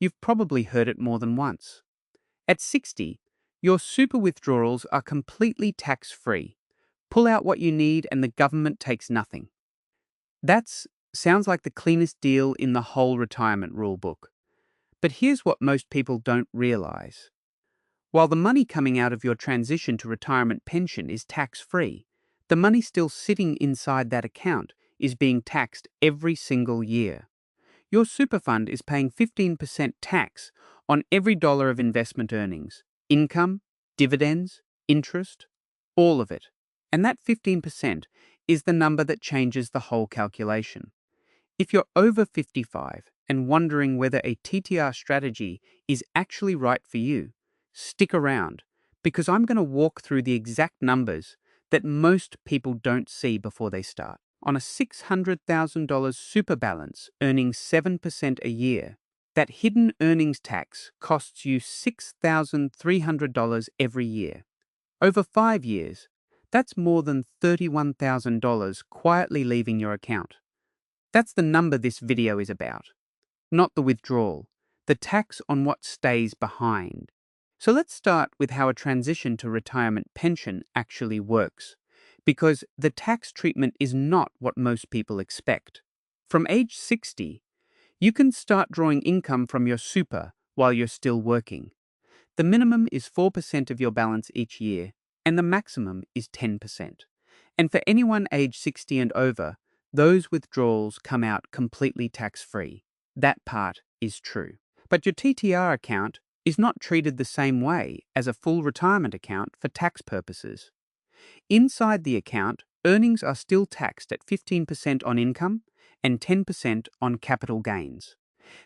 You've probably heard it more than once. At 60, your super withdrawals are completely tax-free. Pull out what you need and the government takes nothing. That sounds like the cleanest deal in the whole retirement rulebook. But here's what most people don't realize. While the money coming out of your transition to retirement pension is tax-free, the money still sitting inside that account is being taxed every single year. Your super fund is paying 15% tax on every dollar of investment earnings, income, dividends, interest, all of it. And that 15% is the number that changes the whole calculation. If you're over 55 and wondering whether a TTR strategy is actually right for you, stick around, because I'm going to walk through the exact numbers that most people don't see before they start. On a $600,000 super balance earning 7% a year, that hidden earnings tax costs you $6,300 every year. Over 5 years, that's more than $31,000 quietly leaving your account. That's the number this video is about, not the withdrawal, the tax on what stays behind. So let's start with how a transition to retirement pension actually works, because the tax treatment is not what most people expect. From age 60, you can start drawing income from your super while you're still working. The minimum is 4% of your balance each year, and the maximum is 10%. And for anyone age 60 and over, those withdrawals come out completely tax-free. That part is true. But your TTR account is not treated the same way as a full retirement account for tax purposes. Inside the account, earnings are still taxed at 15% on income and 10% on capital gains.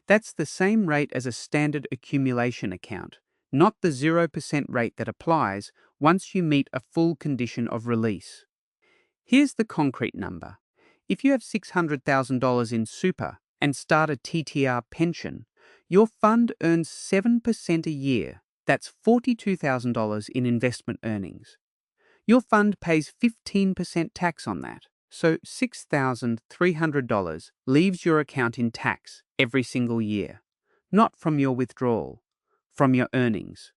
That's the same rate as a standard accumulation account, not the 0% rate that applies once you meet a full condition of release. Here's the concrete number. If you have $600,000 in super and start a TTR pension, your fund earns 7% a year. That's $42,000 in investment earnings. Your fund pays 15% tax on that, so $6,300 leaves your account in tax every single year, not from your withdrawal, from your earnings.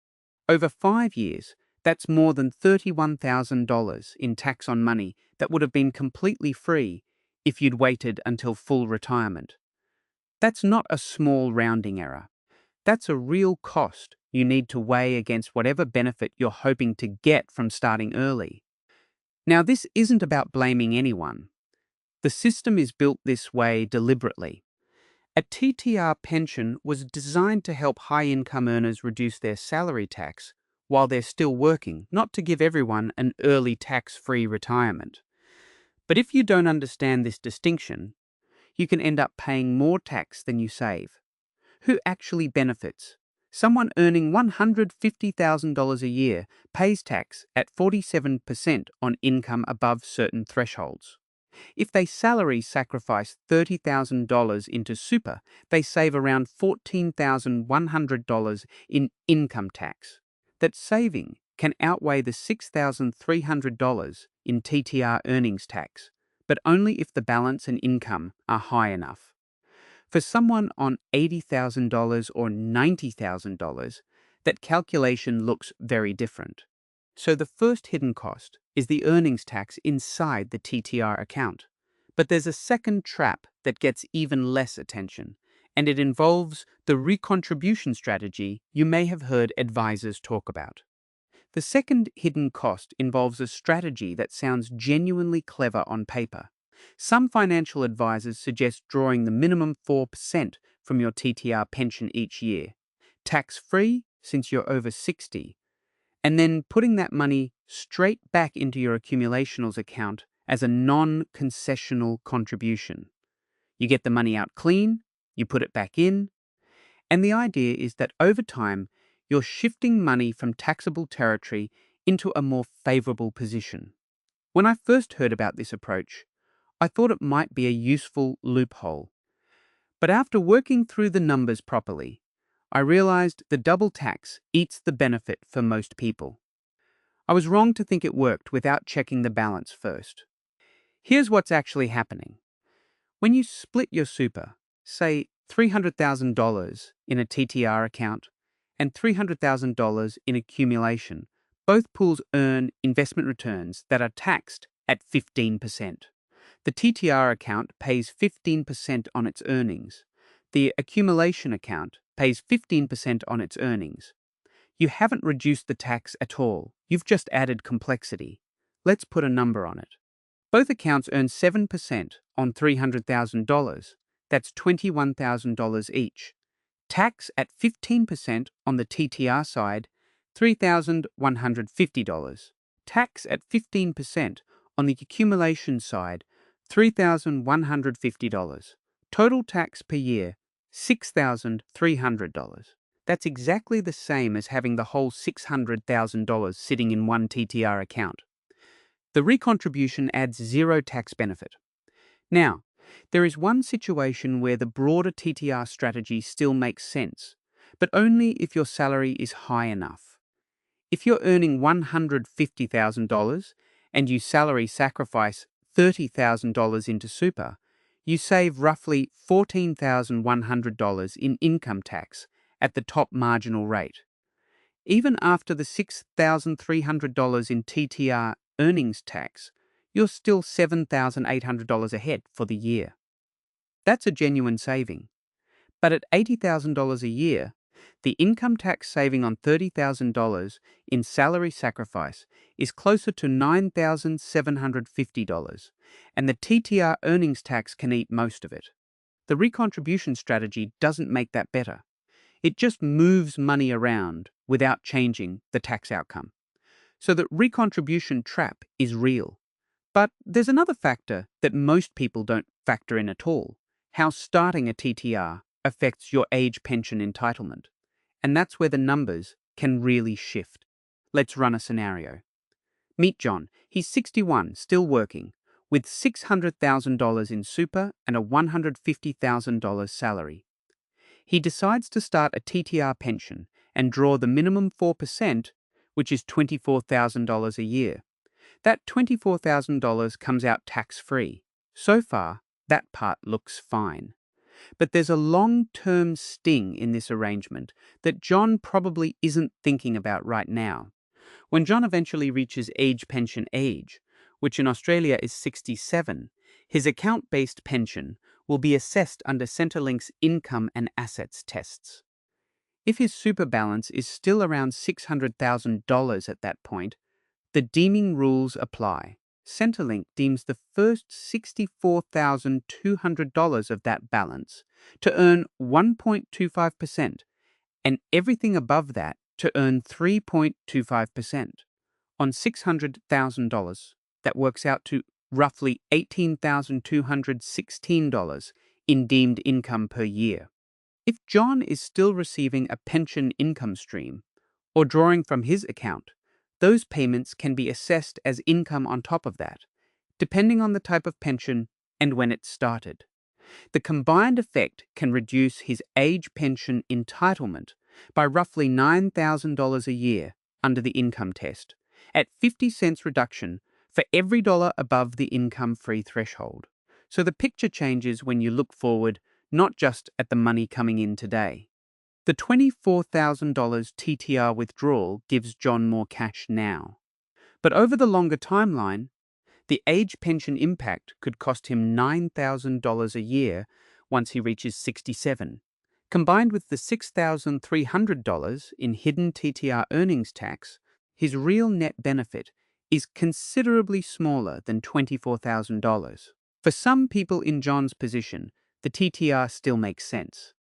Over 5 years, that's more than $31,000 in tax on money that would have been completely free if you'd waited until full retirement. That's not a small rounding error. That's a real cost you need to weigh against whatever benefit you're hoping to get from starting early. Now, this isn't about blaming anyone. The system is built this way deliberately. A TTR pension was designed to help high-income earners reduce their salary tax while they're still working, not to give everyone an early tax-free retirement. But if you don't understand this distinction, you can end up paying more tax than you save. Who actually benefits? Someone earning $150,000 a year pays tax at 47% on income above certain thresholds. If they salary sacrifice $30,000 into super, they save around $14,100 in income tax. That saving can outweigh the $6,300 in TTR earnings tax, but only if the balance and income are high enough. For someone on $80,000 or $90,000, that calculation looks very different. So the first hidden cost is the earnings tax inside the TTR account. But there's a second trap that gets even less attention, and it involves the recontribution strategy you may have heard advisors talk about. The second hidden cost involves a strategy that sounds genuinely clever on paper. Some financial advisors suggest drawing the minimum 4% from your TTR pension each year, tax-free since you're over 60, and then putting that money straight back into your accumulationals account as a non-concessional contribution. You get the money out clean, you put it back in, and the idea is that over time, you're shifting money from taxable territory into a more favorable position. When I first heard about this approach, I thought it might be a useful loophole. But after working through the numbers properly, I realized the double tax eats the benefit for most people. I was wrong to think it worked without checking the balance first. Here's what's actually happening. When you split your super, say $300,000 in a TTR account, and $300,000 in accumulation. Both pools earn investment returns that are taxed at 15%. The TTR account pays 15% on its earnings. The accumulation account pays 15% on its earnings. You haven't reduced the tax at all, you've just added complexity. Let's put a number on it. Both accounts earn 7% on $300,000. That's $21,000 each. Tax at 15% on the TTR side, $3,150. Tax at 15% on the accumulation side, $3,150. Total tax per year, $6,300. That's exactly the same as having the whole $600,000 sitting in one TTR account. The recontribution adds zero tax benefit. Now, there is one situation where the broader TTR strategy still makes sense, but only if your salary is high enough. If you're earning $150,000 and you salary sacrifice $30,000 into super, you save roughly $14,100 in income tax at the top marginal rate. Even after the $6,300 in TTR earnings tax, you're still $7,800 ahead for the year. That's a genuine saving. But at $80,000 a year, the income tax saving on $30,000 in salary sacrifice is closer to $9,750, and the TTR earnings tax can eat most of it. The recontribution strategy doesn't make that better. It just moves money around without changing the tax outcome. So the recontribution trap is real. But there's another factor that most people don't factor in at all: how starting a TTR affects your age pension entitlement. And that's where the numbers can really shift. Let's run a scenario. Meet John. He's 61, still working, with $600,000 in super and a $150,000 salary. He decides to start a TTR pension and draw the minimum 4%, which is $24,000 a year. That $24,000 comes out tax-free. So far, that part looks fine. But there's a long-term sting in this arrangement that John probably isn't thinking about right now. When John eventually reaches age pension age, which in Australia is 67, his account-based pension will be assessed under Centrelink's income and assets tests. If his super balance is still around $600,000 at that point, the deeming rules apply. Centrelink deems the first $64,200 of that balance to earn 1.25% and everything above that to earn 3.25%. On $600,000, that works out to roughly $18,216 in deemed income per year. If John is still receiving a pension income stream or drawing from his account, those payments can be assessed as income on top of that, depending on the type of pension and when it started. The combined effect can reduce his age pension entitlement by roughly $9,000 a year under the income test, at 50 cents reduction for every dollar above the income-free threshold. So the picture changes when you look forward, not just at the money coming in today. The $24,000 TTR withdrawal gives John more cash now. But over the longer timeline, the age pension impact could cost him $9,000 a year once he reaches 67. Combined with the $6,300 in hidden TTR earnings tax, his real net benefit is considerably smaller than $24,000. For some people in John's position, the TTR still makes sense.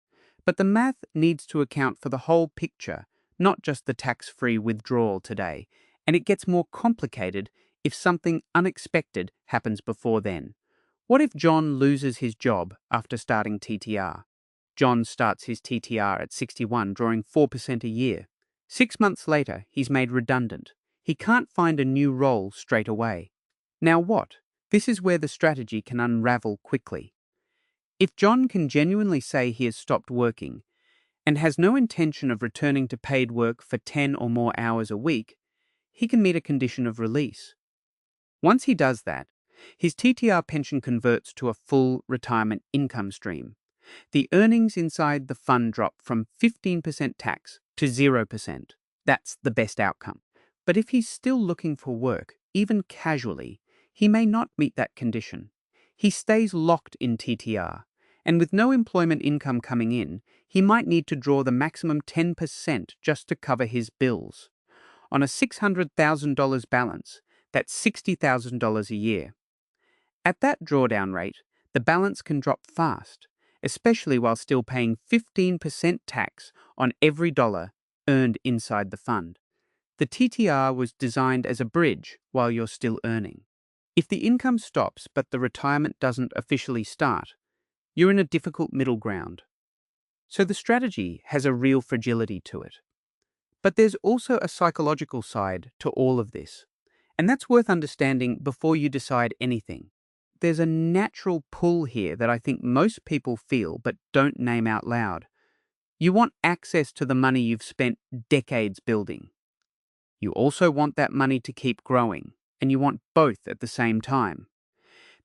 But the math needs to account for the whole picture, not just the tax-free withdrawal today, and it gets more complicated if something unexpected happens before then. What if John loses his job after starting TTR? John starts his TTR at 61, drawing 4% a year. 6 months later, he's made redundant. He can't find a new role straight away. Now what? This is where the strategy can unravel quickly. If John can genuinely say he has stopped working and has no intention of returning to paid work for 10 or more hours a week, he can meet a condition of release. Once he does that, his TTR pension converts to a full retirement income stream. The earnings inside the fund drop from 15% tax to 0%. That's the best outcome. But if he's still looking for work, even casually, he may not meet that condition. He stays locked in TTR, and with no employment income coming in, he might need to draw the maximum 10% just to cover his bills. On a $600,000 balance, that's $60,000 a year. At that drawdown rate, the balance can drop fast, especially while still paying 15% tax on every dollar earned inside the fund. The TTR was designed as a bridge while you're still earning. If the income stops but the retirement doesn't officially start, you're in a difficult middle ground. So the strategy has a real fragility to it. But there's also a psychological side to all of this, and that's worth understanding before you decide anything. There's a natural pull here that I think most people feel but don't name out loud. You want access to the money you've spent decades building. You also want that money to keep growing, and you want both at the same time.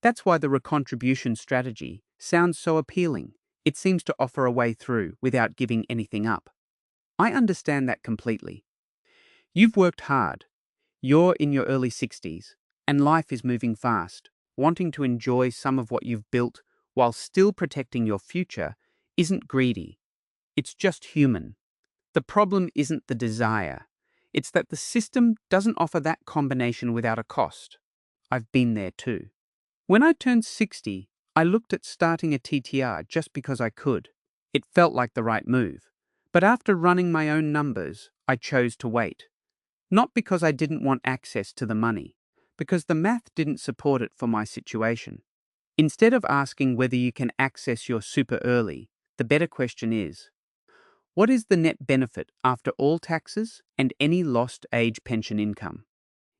That's why the recontribution strategy sounds so appealing. It seems to offer a way through without giving anything up. I understand that completely. You've worked hard. You're in your early 60s, and life is moving fast. Wanting to enjoy some of what you've built while still protecting your future isn't greedy. It's just human. The problem isn't the desire. It's that the system doesn't offer that combination without a cost. I've been there too. When I turned 60, I looked at starting a TTR just because I could. It felt like the right move. But after running my own numbers, I chose to wait. Not because I didn't want access to the money, because the math didn't support it for my situation. Instead of asking whether you can access your super early, the better question is, what is the net benefit after all taxes and any lost age pension income?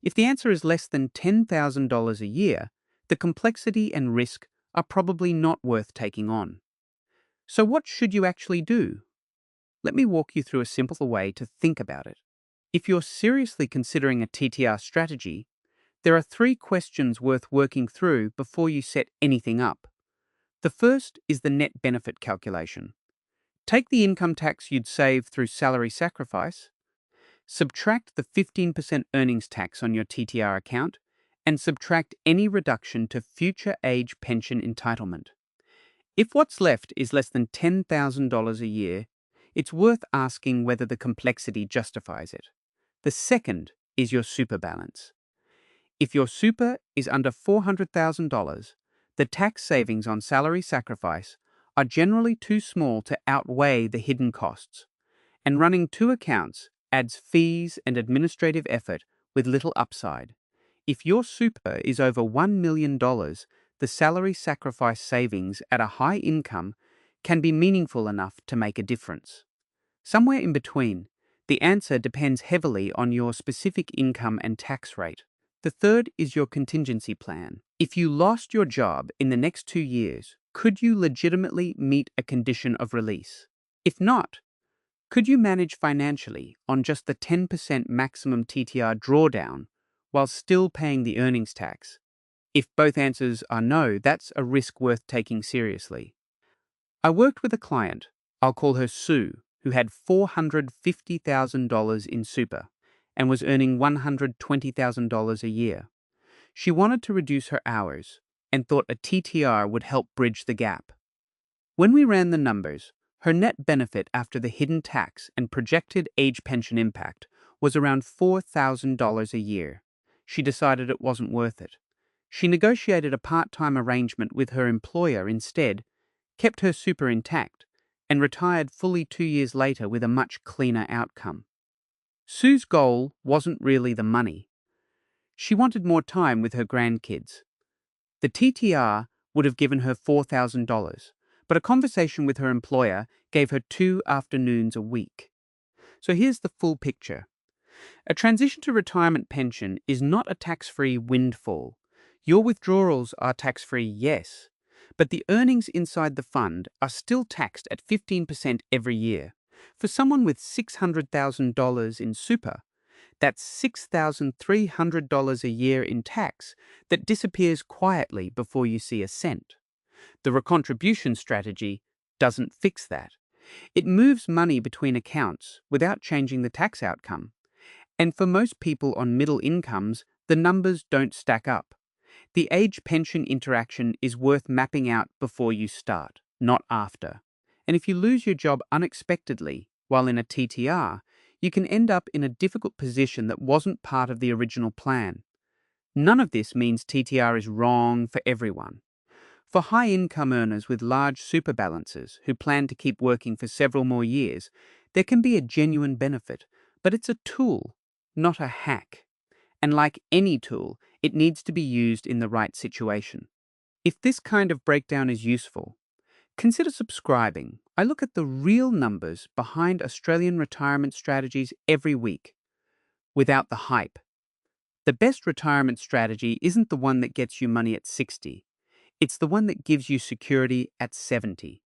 If the answer is less than $10,000 a year, the complexity and risk are probably not worth taking on. So what should you actually do? Let me walk you through a simple way to think about it. If you're seriously considering a TTR strategy, there are 3 questions worth working through before you set anything up. The first is the net benefit calculation. Take the income tax you'd save through salary sacrifice, subtract the 15% earnings tax on your TTR account, and subtract any reduction to future age pension entitlement. If what's left is less than $10,000 a year, it's worth asking whether the complexity justifies it. The second is your super balance. If your super is under $400,000, the tax savings on salary sacrifice are generally too small to outweigh the hidden costs, and running 2 accounts adds fees and administrative effort with little upside. If your super is over $1 million, the salary sacrifice savings at a high income can be meaningful enough to make a difference. Somewhere in between, the answer depends heavily on your specific income and tax rate. The third is your contingency plan. If you lost your job in the next 2 years, could you legitimately meet a condition of release? If not, could you manage financially on just the 10% maximum TTR drawdown while still paying the earnings tax? If both answers are no, that's a risk worth taking seriously. I worked with a client, I'll call her Sue, who had $450,000 in super and was earning $120,000 a year. She wanted to reduce her hours and thought a TTR would help bridge the gap. When we ran the numbers, her net benefit after the hidden tax and projected age pension impact was around $4,000 a year. She decided it wasn't worth it. She negotiated a part-time arrangement with her employer instead, kept her super intact, and retired fully 2 years later with a much cleaner outcome. Sue's goal wasn't really the money. She wanted more time with her grandkids. The TTR would have given her $4,000, but a conversation with her employer gave her 2 afternoons a week. So here's the full picture. A transition to retirement pension is not a tax-free windfall. Your withdrawals are tax-free, yes, but the earnings inside the fund are still taxed at 15% every year. For someone with $600,000 in super, that's $6,300 a year in tax that disappears quietly before you see a cent. The recontribution strategy doesn't fix that. It moves money between accounts without changing the tax outcome. And for most people on middle incomes, the numbers don't stack up. The age pension interaction is worth mapping out before you start, not after. And if you lose your job unexpectedly while in a TTR, you can end up in a difficult position that wasn't part of the original plan. None of this means TTR is wrong for everyone. For high-income earners with large super balances who plan to keep working for several more years, there can be a genuine benefit, but it's a tool, not a hack. And like any tool, it needs to be used in the right situation. If this kind of breakdown is useful, consider subscribing. I look at the real numbers behind Australian retirement strategies every week, without the hype. The best retirement strategy isn't the one that gets you money at 60. It's the one that gives you security at 70.